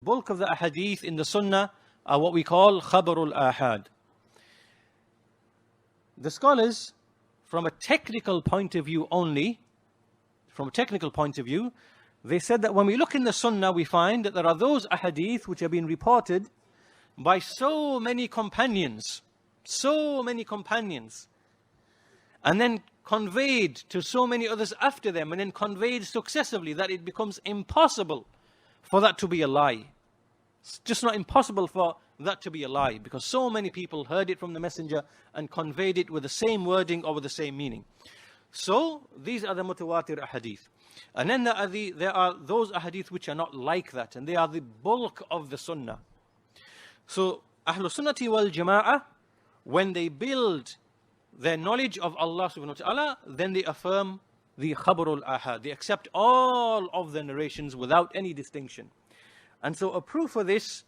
bulk of the ahadith in the Sunnah are what we call khabarul ahad. The scholars, from a technical point of view only, they said that when we look in the Sunnah, we find that there are those ahadith which have been reported by so many companions, and then conveyed to so many others after them, and then conveyed successively, that it becomes impossible for that to be a lie. It's just not impossible for that to be a lie, because so many people heard it from the Messenger and conveyed it with the same wording or with the same meaning. So these are the mutawatir ahadith. And then there are those ahadith which are not like that, and they are the bulk of the Sunnah. So Ahlul Sunnati wal Jama'ah, when they build their knowledge of Allah subhanahu wa ta'ala, then they affirm the khabarul ahad. They accept all of the narrations without any distinction. And so a proof for this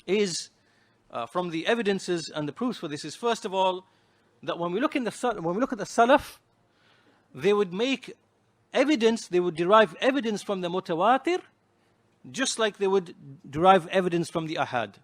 is from the evidences, and the proofs for this is, first of all, that when we look at the Salaf, they would make evidence, they would derive evidence from the mutawatir, just like they would derive evidence from the ahad.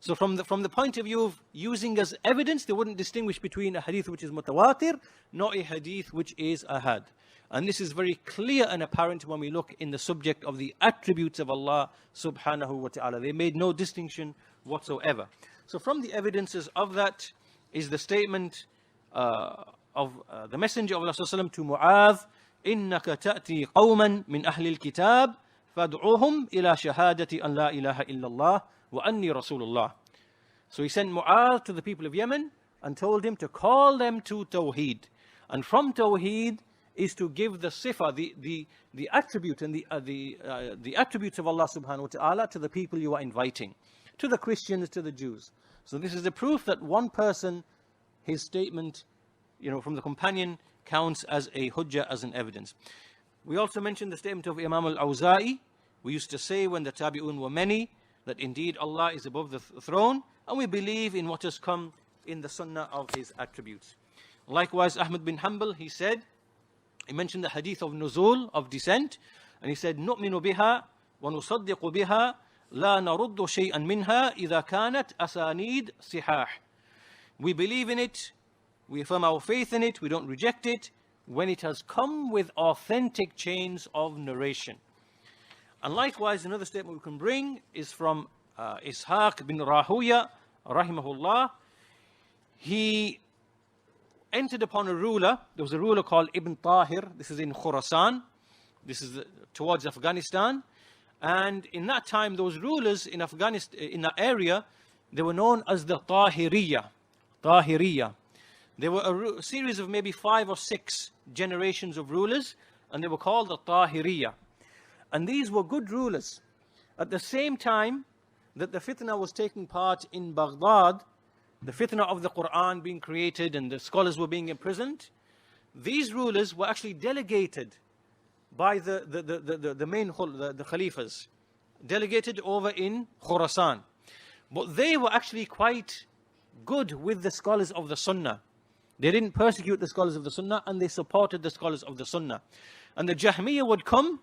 So from the point of view of using as evidence, they wouldn't distinguish between a hadith which is mutawatir, nor a hadith which is ahad. And this is very clear and apparent when we look in the subject of the attributes of Allah subhanahu wa ta'ala. They made no distinction whatsoever. So from the evidences of that is the statement of the Messenger of Allah sallallahu to Mu'adh, إِنَّكَ تَأْتِي قَوْمًا مِنْ أَهْلِ الْكِتَابِ فَادْعُوهُمْ إِلَى شَهَادَةِ أَنْ لَا إِلَهَ إِلَّا اللَّهِ وَأَنِّي رَسُولُ اللَّهِ. So he sent Mu'adh to the people of Yemen and told him to call them to Tawheed. And from Tawheed is to give the sifa, the attribute and the attributes of Allah subhanahu wa ta'ala to the people you are inviting, to the Christians, to the Jews. So this is the proof that one person, his statement, from the companion, counts as a hujjah, as an evidence. We also mentioned the statement of Imām al-Awza'i. We used to say when the tabi'un were many, that indeed Allah is above the throne, and we believe in what has come in the Sunnah of His attributes. Likewise, Ahmad bin Hanbal, he mentioned the hadith of nuzul, of descent, and he said, نُؤْمِنُ بِهَا وَنُصَدِّقُ بِهَا لَا نَرُدُّ شَيْئًا مِنْهَا إِذَا كَانَتْ أَسَانِيد صِحَاحٍ. We believe in it, we affirm our faith in it, we don't reject it, when it has come with authentic chains of narration. And likewise, another statement we can bring is from Ishaq bin Rahuya, rahimahullah. He entered upon a ruler. There was a ruler called Ibn Tahir. This is in Khurasan. This is towards Afghanistan. And in that time, those rulers in Afghanistan, in that area, they were known as the Tahiriyya. There were a series of maybe 5 or 6 generations of rulers, and they were called the Tahiriyya. And these were good rulers. At the same time that the fitna was taking part in Baghdad, the fitna of the Quran being created and the scholars were being imprisoned, these rulers were actually delegated by the Khalifas, delegated over in Khurasan. But they were actually quite good with the scholars of the Sunnah. They didn't persecute the scholars of the Sunnah, and they supported the scholars of the Sunnah. And the Jahmiyyah would come,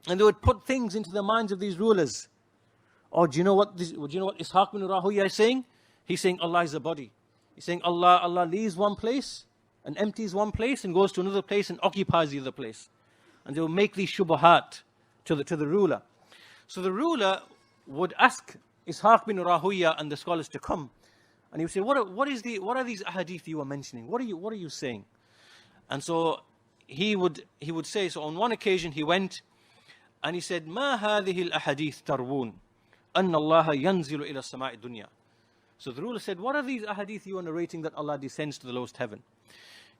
and they would put things into the minds of these rulers. Oh, do you know what Ishaq bin Rahuya is saying? He's saying Allah is a body. He's saying Allah leaves one place and empties one place and goes to another place and occupies the other place. And they will make these shubuhat to the ruler. So the ruler would ask Ishaq bin Rahuya and the scholars to come. And he would say, what are these ahadith you are mentioning? What are you saying? And so he would say, so on one occasion he went and he said, ما هذه الأحاديث تروون أن الله ينزل إلى السماء الدنيا. So the ruler said, what are these ahadith you are narrating that Allah descends to the lowest heaven?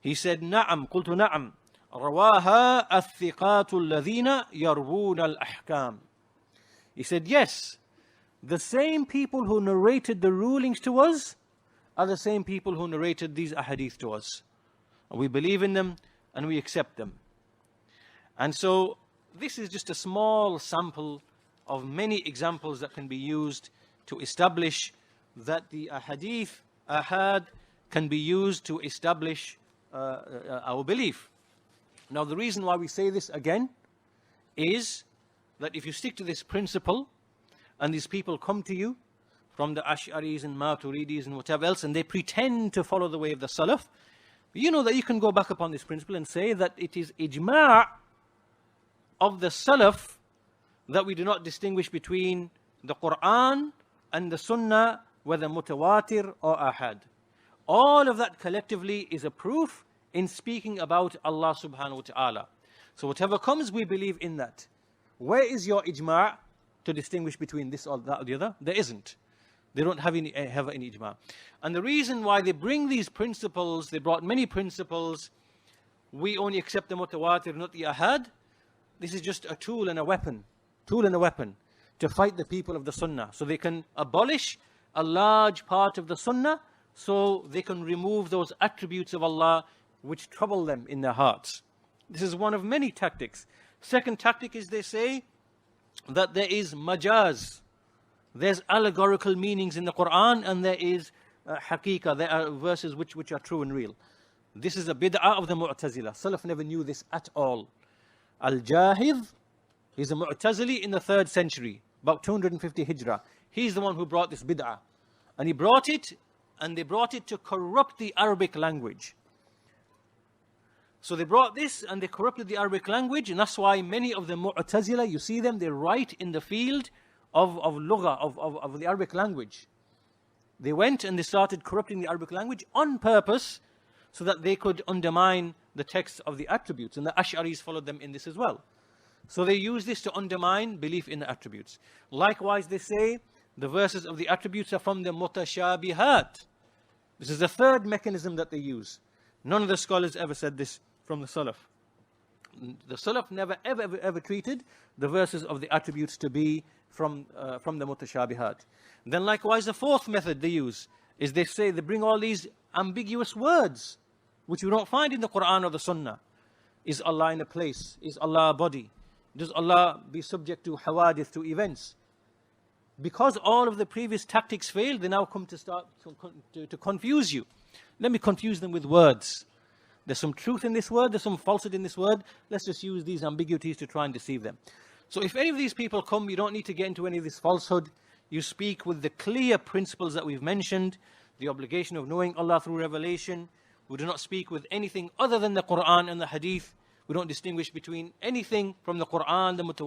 He said, نعم قلت نعم رواها الثقات الذين يروون الأحكام. He said, yes, the same people who narrated the rulings to us are the same people who narrated these ahadith to us. And we believe in them and we accept them. And so this is just a small sample of many examples that can be used to establish that the ahad can be used to establish our belief. Now the reason why we say this again is that if you stick to this principle, and these people come to you from the Ash'aris and Maturidis and whatever else, and they pretend to follow the way of the Salaf, you know that you can go back upon this principle and say that it is ijma' of the Salaf that we do not distinguish between the Quran and the Sunnah, whether mutawatir or ahad. All of that collectively is a proof in speaking about Allah subhanahu wa ta'ala. So whatever comes, we believe in that. Where is your ijma' to distinguish between this or that or the other? There isn't. They don't have any ijma'. And the reason why they bring these principles, they brought many principles, we only accept the mutawatir, not the ahad. This is just a tool and a weapon to fight the people of the Sunnah. So they can abolish a large part of the Sunnah, so they can remove those attributes of Allah which trouble them in their hearts. This is one of many tactics. Second tactic is they say that there is majaz. There's allegorical meanings in the Quran, and there is haqiqah. There are verses which are true and real. This is a bid'ah of the Mu'tazila. Salaf never knew this at all. Al-Jahidh, he's a Mu'tazili in the 3rd century, about 250 Hijrah. He's the one who brought this bid'ah. And he brought it, and they brought it to corrupt the Arabic language. So they brought this and they corrupted the Arabic language, and that's why many of the Mu'tazila, you see them, they write in the field of lugha, of the Arabic language. They went and they started corrupting the Arabic language on purpose so that they could undermine the text of the attributes. And the Ash'aris followed them in this as well. So they use this to undermine belief in the attributes. Likewise, they say the verses of the attributes are from the mutashabihat. This is the third mechanism that they use. None of the scholars ever said this from the Salaf. The Salaf never ever treated the verses of the attributes to be from the mutashabihat. Then likewise, the fourth method they use is they say, they bring all these ambiguous words which we don't find in the Quran or the Sunnah. Is Allah in a place? Is Allah a body? Does Allah be subject to hawadith, to events? Because all of the previous tactics failed, they now come to start to confuse you. Let me confuse them with words. There's some truth in this word, there's some falsehood in this word. Let's just use these ambiguities to try and deceive them. So if any of these people come, you don't need to get into any of this falsehood. You speak with the clear principles that we've mentioned, the obligation of knowing Allah through revelation. We do not speak with anything other than the Quran and the Hadith. We don't distinguish between anything from the Quran, the Mutawatir,